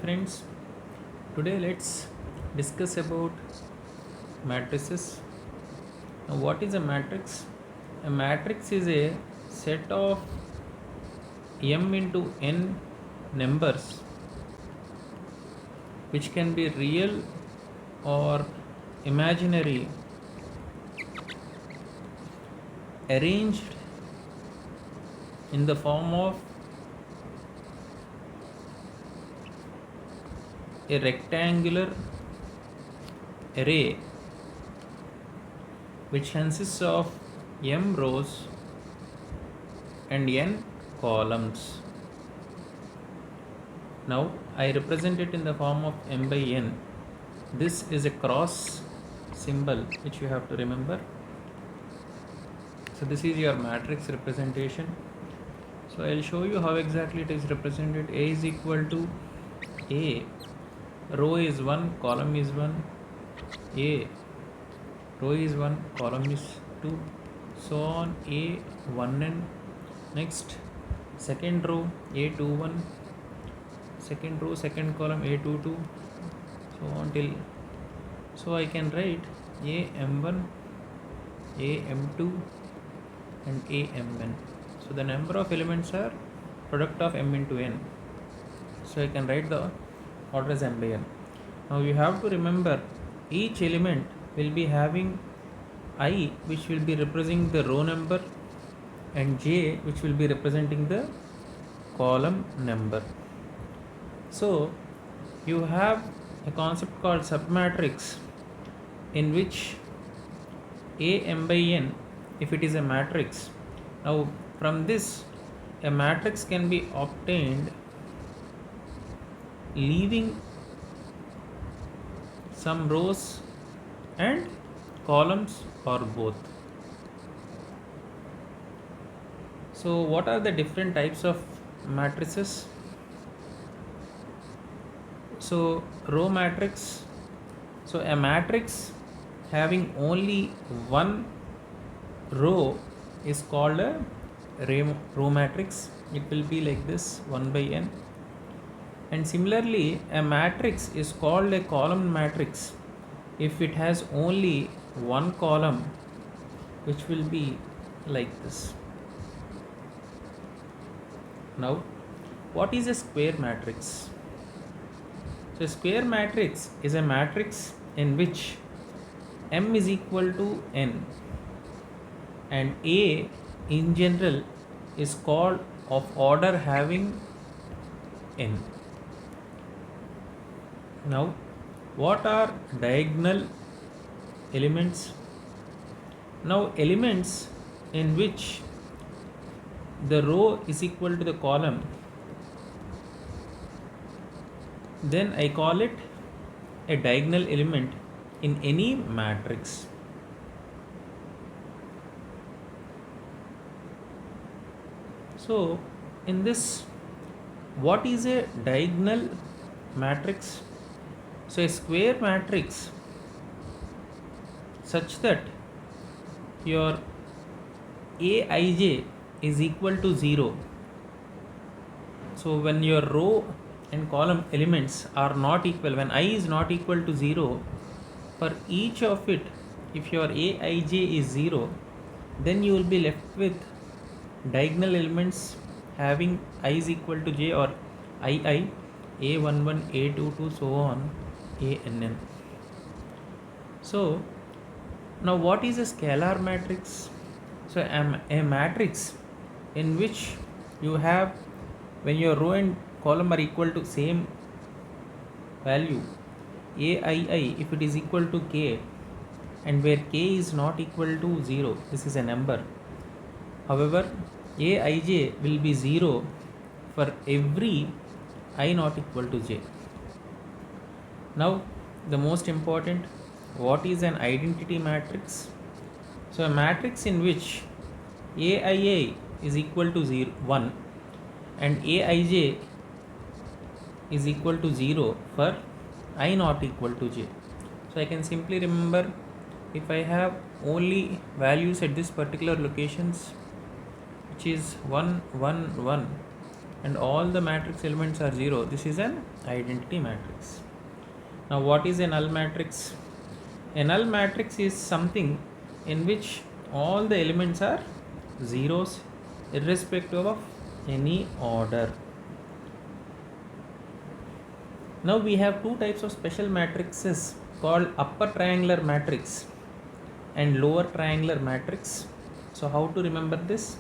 Friends, today let's discuss about matrices. Now, what is a matrix? A matrix is a set of m into n numbers which can be real or imaginary, arranged in the form of a rectangular array which consists of m rows and n columns. Now I represent it in the form of m by n. This is a cross symbol which you have to remember. So this is your matrix representation. So I'll show you how exactly it is represented. A is equal to A, row is 1, column is 1, A, row is 1, column is 2, so on, A 1n. Next, second row A21, second row, second column A22, so on till. So I can write AM1, AM2 and AMn. So the number of elements are product of m into n. So I can write the order as m by n. Now you have to remember each element will be having I, which will be representing the row number, and j, which will be representing the column number. So you have a concept called submatrix, in which A m by n, if it is a matrix. Now from this, a matrix can be obtained leaving some rows and columns or both. So what are the different types of matrices? So row matrix. So a matrix having only one row is called a row matrix. It will be like this, 1 by n. And similarly, a matrix is called a column matrix if it has only one column, which will be like this. Now, what is a square matrix? So a square matrix is a matrix in which m is equal to n, and A in general is called of order having n. Now, what are diagonal elements? Now, elements in which the row is equal to the column, then I call it a diagonal element in any matrix. So in this, what is a diagonal matrix? So a square matrix such that your Aij is equal to 0. So when your row and column elements are not equal, when I is not equal to 0, for each of it, if your Aij is 0, then you will be left with diagonal elements having I is equal to j, or II, A11, A22, so on, ANN. So now what is a scalar matrix? So a matrix in which you have, when your row and column are equal to same value, Aii, if it is equal to k, and where k is not equal to 0, this is a number. However, Aij will be 0 for every I not equal to j. Now the most important, what is an identity matrix? So a matrix in which Aii is equal to 0, 1 and Aij is equal to 0 for I not equal to j. So I can simply remember, if I have only values at this particular locations, which is 1 1 1, and all the matrix elements are 0, this is an identity matrix. Now what is a null matrix? A null matrix is something in which all the elements are zeros irrespective of any order. Now we have two types of special matrices called upper triangular matrix and lower triangular matrix. So how to remember this?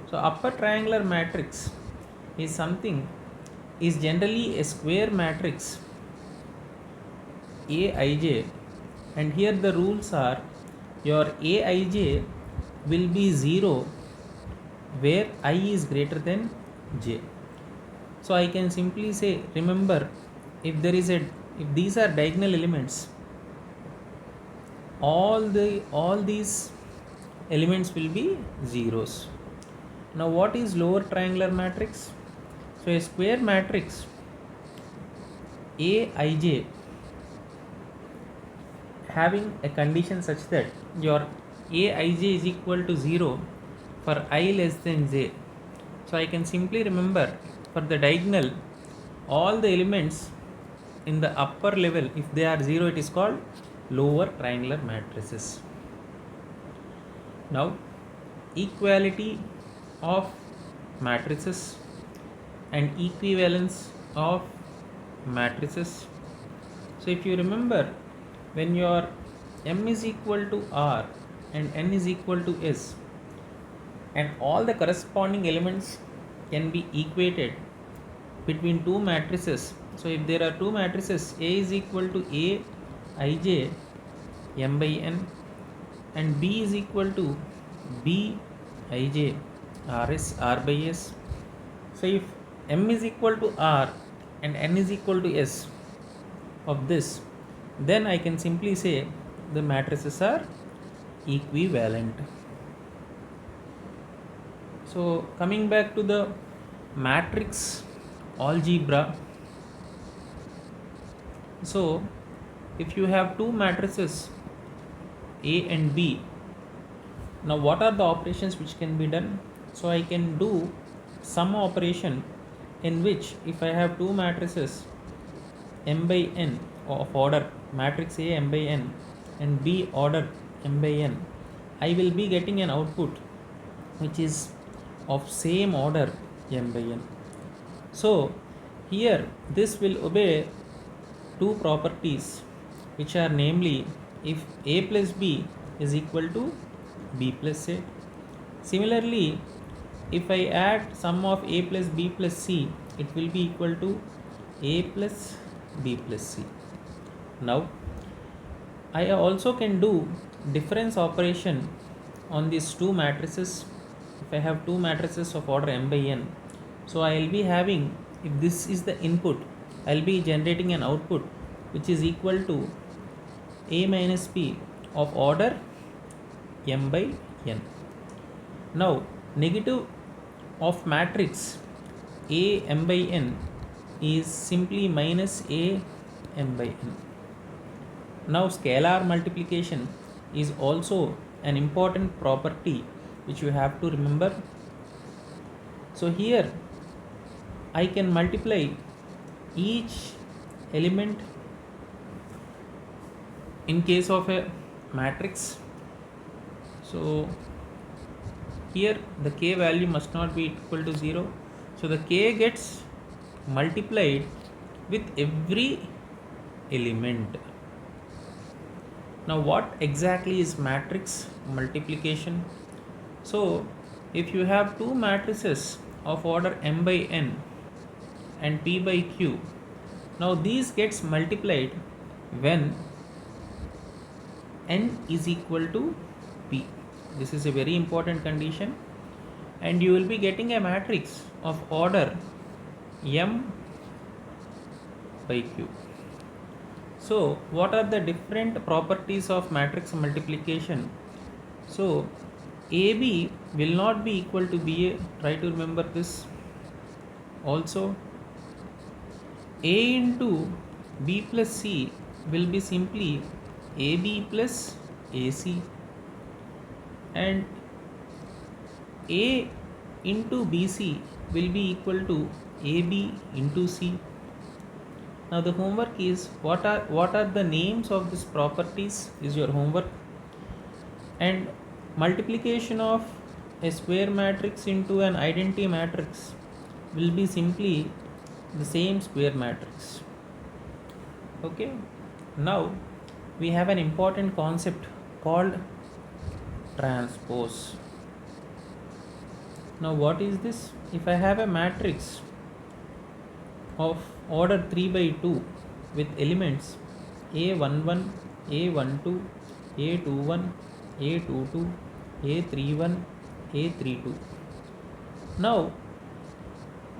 So upper triangular matrix is generally a square matrix Aij, and here the rules are your Aij will be 0 where I is greater than j. So I can simply say, remember, if these are diagonal elements, all these elements will be zeros. Now what is lower triangular matrix? So a square matrix Aij having a condition such that your Aij is equal to 0 for I less than j. So I can simply remember, for the diagonal, all the elements in the upper level, if they are 0, it is called lower triangular matrices. Now equality of matrices and equivalence of matrices. So if you remember, when your M is equal to R and N is equal to S, and all the corresponding elements can be equated between two matrices. So if there are two matrices, A is equal to A Ij M by N and B is equal to B Ij Rs R by S. So if M is equal to R and N is equal to S of this, then I can simply say the matrices are equivalent. So coming back to the matrix algebra, so if you have two matrices A and B, now what are the operations which can be done? So I can do sum operation, in which if I have two matrices M by N of order matrix A M by N and B order M by N, I will be getting an output which is of same order M by N. So here this will obey two properties, which are namely, if A plus B is equal to B plus A. Similarly, if I add sum of A plus B plus C, it will be equal to A plus B plus C. Now I also can do difference operation on these two matrices. If I have two matrices of order M by N, so I will be having, if this is the input, I will be generating an output which is equal to A minus B of order M by N. Now negative of matrix A M by N is simply minus A M by N. Now scalar multiplication is also an important property which you have to remember. So here I can multiply each element in case of a matrix. So here the k value must not be equal to 0. So the k gets multiplied with every element. Now what exactly is matrix multiplication? So if you have two matrices of order M by N and P by Q, now these gets multiplied when N is equal to P. This is a very important condition, and you will be getting a matrix of order M by Q. So what are the different properties of matrix multiplication? So AB will not be equal to BA, try to remember this. Also A into B plus C will be simply AB plus AC, and A into BC will be equal to AB into C. Now the homework is what are the names of these properties is your homework, and multiplication of a square matrix into an identity matrix will be simply the same square matrix. Okay, now we have an important concept called transpose. Now what is this? If I have a matrix of order 3 by 2 with elements A11, A12, A21, A22, A31, A32. Now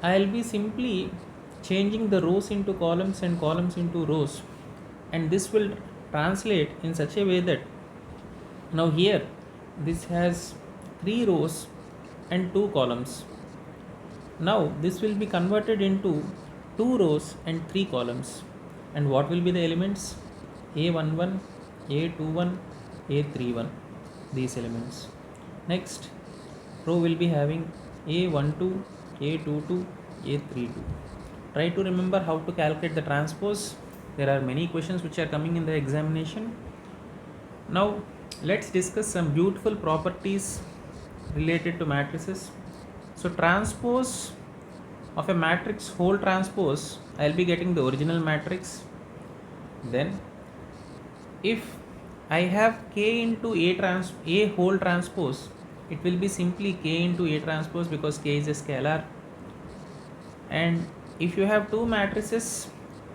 I'll be simply changing the rows into columns and columns into rows, and this will translate in such a way that now here this has 3 rows and 2 columns. Now this will be converted into 2 rows and 3 columns, and what will be the elements? A11, A21, A31, these elements. Next row will be having A12, A22, A32. Try to remember how to calculate the transpose. There are many questions which are coming in the examination. Now let's discuss some beautiful properties related to matrices. So transpose of a matrix whole transpose, I'll be getting the original matrix. Then if I have k into a whole transpose, it will be simply k into a transpose because k is a scalar. And if you have two matrices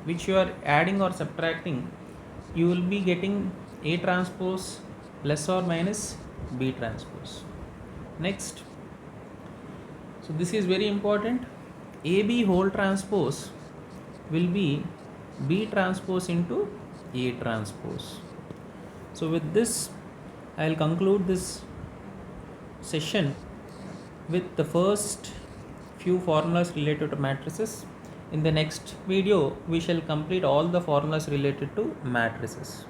which you are adding or subtracting, you will be getting a transpose plus or minus b transpose. Next, so this is very important, AB whole transpose will be B transpose into A transpose. So with this I will conclude this session with the first few formulas related to matrices. In the next video we shall complete all the formulas related to matrices.